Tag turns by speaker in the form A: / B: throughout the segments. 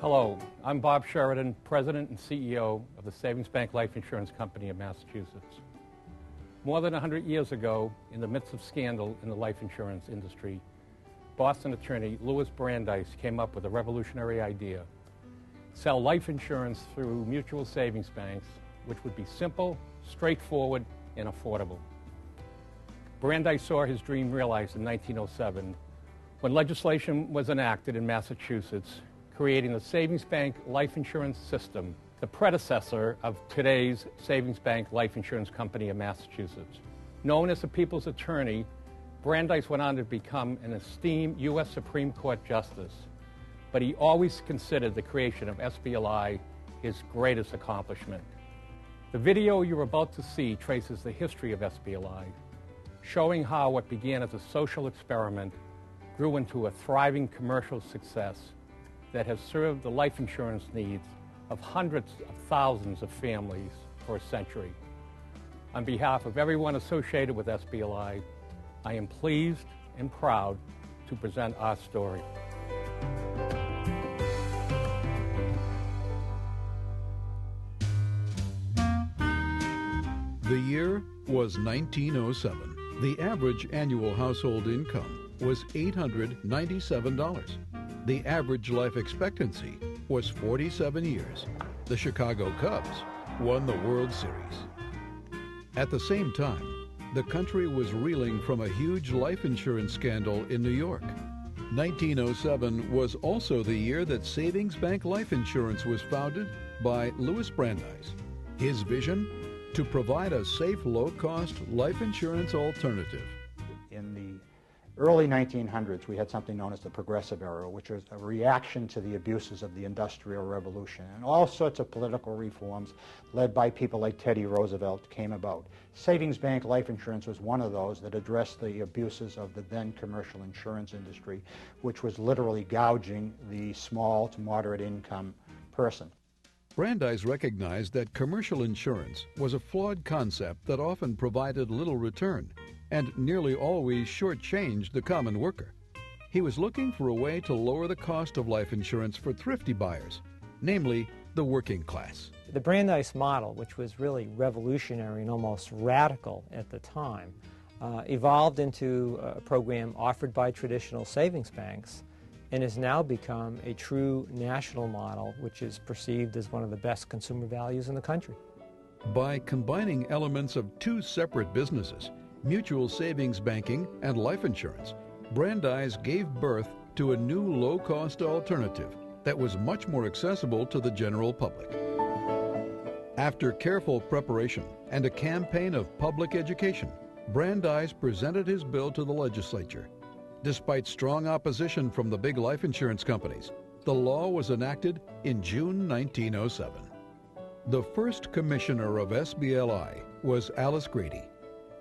A: Hello, I'm Bob Sheridan, President and CEO of the Savings Bank Life Insurance Company of Massachusetts. More than 100 years ago, in the midst of scandal in the life insurance industry, Boston attorney Louis Brandeis came up with a revolutionary idea: sell life insurance through mutual savings banks, which would be simple, straightforward, and affordable. Brandeis saw his dream realized in 1907 when legislation was enacted in Massachusetts creating the Savings Bank Life Insurance System, the predecessor of today's Savings Bank Life Insurance Company of Massachusetts. Known as the People's Attorney, Brandeis went on to become an esteemed U.S. Supreme Court Justice, but he always considered the creation of SBLI his greatest accomplishment. The video you're about to see traces the history of SBLI, showing how what began as a social experiment grew into a thriving commercial success that has served the life insurance needs of hundreds of thousands of families for a century. On behalf of everyone associated with SBLI, I am pleased and proud to present our story.
B: The year was 1907. The average annual household income was $897. The average life expectancy was 47 years. The Chicago Cubs won the World Series. At the same time, the country was reeling from a huge life insurance scandal in New York. 1907 was also the year that Savings Bank Life Insurance was founded by Louis Brandeis. His vision? To provide a safe, low-cost life insurance alternative.
C: In the early 1900s, we had something known as the Progressive Era, which was a reaction to the abuses of the Industrial Revolution, and all sorts of political reforms led by people like Teddy Roosevelt came about. Savings Bank Life Insurance was one of those that addressed the abuses of the then commercial insurance industry, which was literally gouging the small to moderate income person.
B: Brandeis recognized that commercial insurance was a flawed concept that often provided little return and nearly always shortchanged the common worker. He was looking for a way to lower the cost of life insurance for thrifty buyers, namely the working class.
D: The Brandeis model, which was really revolutionary and almost radical at the time, evolved into a program offered by traditional savings banks and has now become a true national model, which is perceived as one of the best consumer values in the country.
B: By combining elements of two separate businesses, mutual savings banking and life insurance, Brandeis gave birth to a new low-cost alternative that was much more accessible to the general public. After careful preparation and a campaign of public education, Brandeis presented his bill to the legislature. Despite strong opposition from the big life insurance companies, the law was enacted in June 1907. The first commissioner of SBLI was Alice Grady.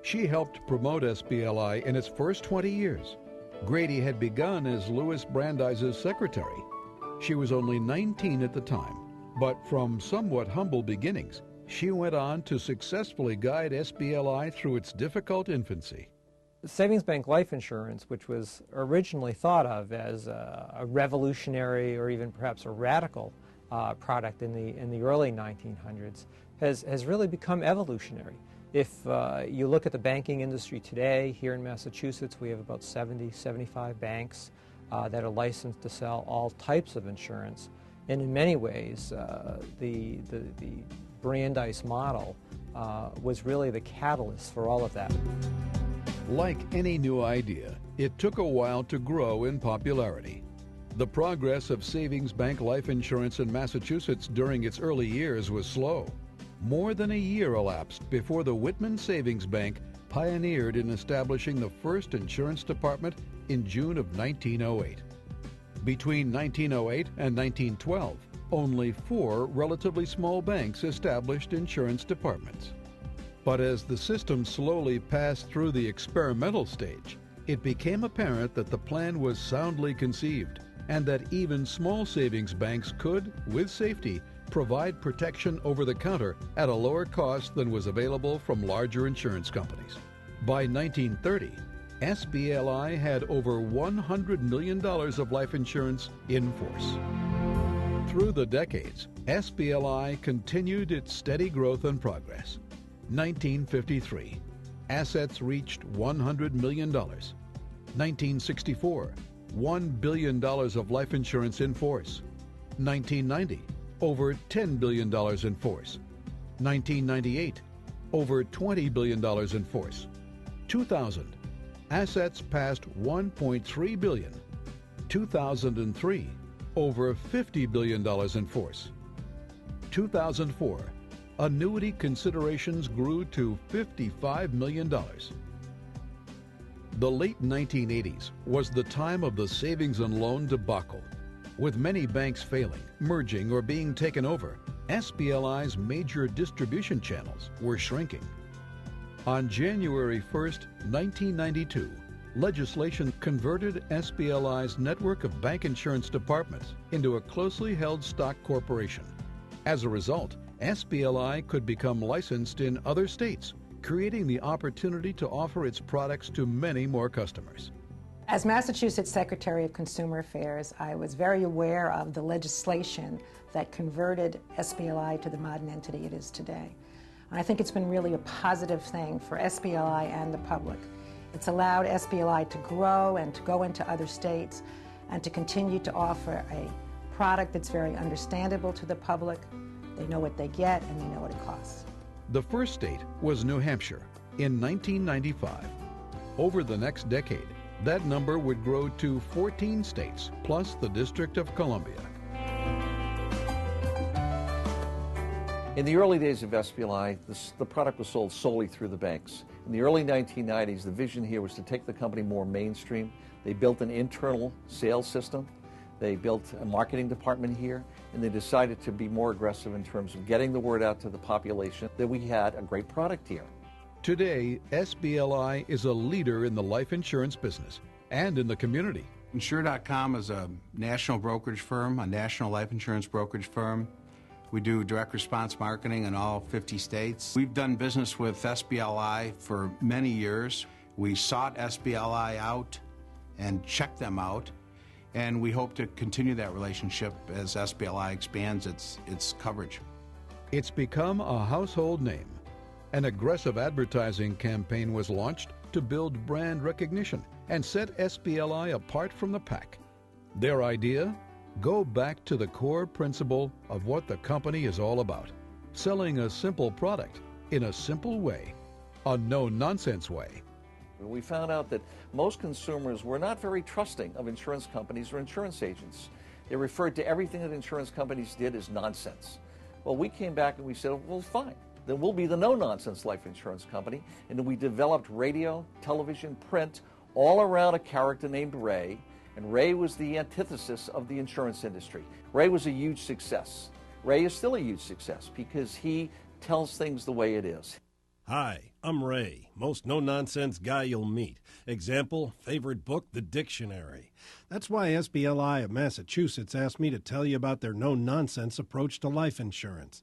B: She helped promote SBLI in its first 20 years. Grady had begun as Louis Brandeis' secretary. She was only 19 at the time, but from somewhat humble beginnings, she went on to successfully guide SBLI through its difficult infancy.
D: Savings Bank Life Insurance, which was originally thought of as a revolutionary or even perhaps a radical product in the early 1900s, has really become evolutionary. If you look at the banking industry today, here in Massachusetts, we have about 75 banks that are licensed to sell all types of insurance. And in many ways, the Brandeis model was really the catalyst for all of that.
B: Like any new idea, it took a while to grow in popularity. The progress of Savings Bank Life Insurance in Massachusetts during its early years was slow. More than a year elapsed before the Whitman Savings Bank pioneered in establishing the first insurance department in June of 1908. Between 1908 and 1912, only 4 relatively small banks established insurance departments. But as the system slowly passed through the experimental stage, it became apparent that the plan was soundly conceived and that even small savings banks could, with safety, provide protection over the counter at a lower cost than was available from larger insurance companies. By 1930, SBLI had over $100 million of life insurance in force. Through the decades, SBLI continued its steady growth and progress. 1953, assets reached $100 million. 1964, $1 billion of life insurance in force. 1990, over $10 billion in force. 1998, over $20 billion in force. 2000, assets passed $1.3 billion. 2003, over $50 billion in force. 2004, annuity considerations grew to $55 million. The late 1980s was the time of the savings and loan debacle. With many banks failing, merging, or being taken over, SBLI's major distribution channels were shrinking. On January 1st, 1992, legislation converted SBLI's network of bank insurance departments into a closely held stock corporation. As a result, SBLI could become licensed in other states, creating the opportunity to offer its products to many more customers.
E: As Massachusetts Secretary of Consumer Affairs, I was very aware of the legislation that converted SBLI to the modern entity it is today. And I think it's been really a positive thing for SBLI and the public. It's allowed SBLI to grow and to go into other states and to continue to offer a product that's very understandable to the public. They know what they get and they know what it costs.
B: The first state was New Hampshire in 1995. Over the next decade, that number would grow to 14 states, plus the District of Columbia.
F: In the early days of SBLI, the product was sold solely through the banks. In the early 1990s, the vision here was to take the company more mainstream. They built an internal sales system. They built a marketing department here, and they decided to be more aggressive in terms of getting the word out to the population that we had a great product here.
B: Today, SBLI is a leader in the life insurance business and in the community.
G: Insure.com is a national brokerage firm, a national life insurance brokerage firm. We do direct response marketing in all 50 states. We've done business with SBLI for many years. We sought SBLI out and checked them out, and we hope to continue that relationship as SBLI expands its coverage.
B: It's become a household name. An aggressive advertising campaign was launched to build brand recognition and set SBLI apart from the pack. Their idea? Go back to the core principle of what the company is all about. Selling a simple product in a simple way, a no-nonsense way.
F: We found out that most consumers were not very trusting of insurance companies or insurance agents. They referred to everything that insurance companies did as nonsense. Well, we came back and we said, well, fine. Then we'll be the no-nonsense life insurance company. And then we developed radio, television, print, all around a character named Ray. And Ray was the antithesis of the insurance industry. Ray was a huge success. Ray is still a huge success because he tells things the way it is.
H: Hi, I'm Ray, most no-nonsense guy you'll meet. Example, favorite book, The Dictionary. That's why SBLI of Massachusetts asked me to tell you about their no-nonsense approach to life insurance.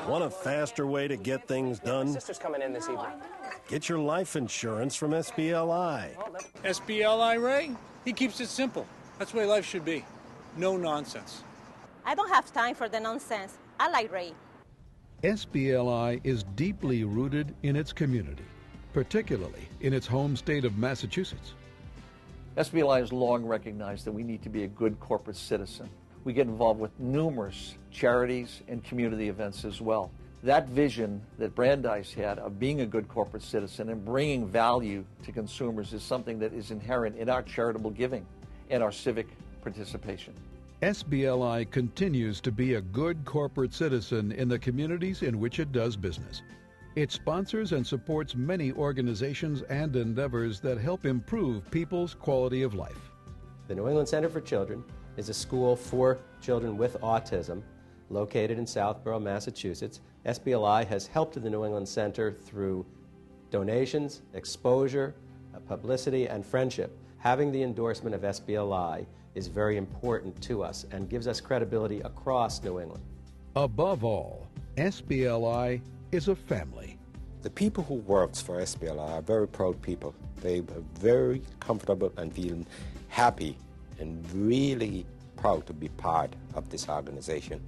H: Want a faster way to get things done?
I: My sister's coming in this evening.
H: Get your life insurance from SBLI.
J: SBLI, Ray? He keeps it simple. That's the way life should be. No nonsense.
K: I don't have time for the nonsense. I like Ray.
B: SBLI is deeply rooted in its community, particularly in its home state of Massachusetts.
F: SBLI has long recognized that we need to be a good corporate citizen. We get involved with numerous charities and community events as well. That vision that Brandeis had of being a good corporate citizen and bringing value to consumers is something that is inherent in our charitable giving and our civic participation.
B: SBLI continues to be a good corporate citizen in the communities in which it does business. It sponsors and supports many organizations and endeavors that help improve people's quality of life.
L: The New England Center for Children is a school for children with autism located in Southborough, Massachusetts. SBLI has helped the New England Center through donations, exposure, publicity, and friendship. Having the endorsement of SBLI is very important to us and gives us credibility across New England.
B: Above all, SBLI is a family.
M: The people who work for SBLI are very proud people. They are very comfortable and feel happy and really proud to be part of this organization.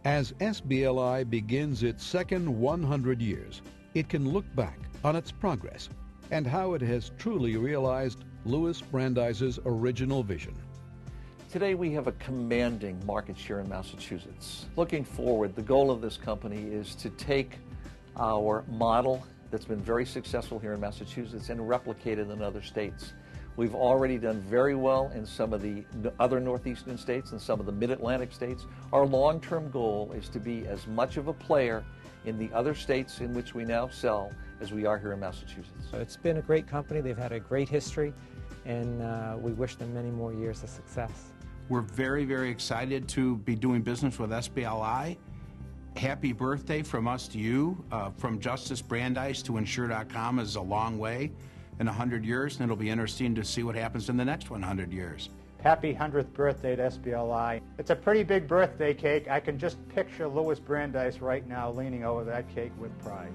B: As SBLI begins its second 100 years, it can look back on its progress and how it has truly realized Louis Brandeis's original vision.
F: Today we have a commanding market share in Massachusetts. Looking forward, the goal of this company is to take our model that's been very successful here in Massachusetts and replicate it in other states. We've already done very well in some of the other northeastern states and some of the mid-Atlantic states. Our long-term goal is to be as much of a player in the other states in which we now sell as we are here in Massachusetts.
D: It's been a great company. They've had a great history, and we wish them many more years of success.
G: We're very, very excited to be doing business with SBLI. Happy birthday from us to you. From Justice Brandeis to Insure.com is a long way in 100 years, and it'll be interesting to see what happens in the next 100 years.
C: Happy 100th birthday to SBLI. It's a pretty big birthday cake. I can just picture Louis Brandeis right now leaning over that cake with pride.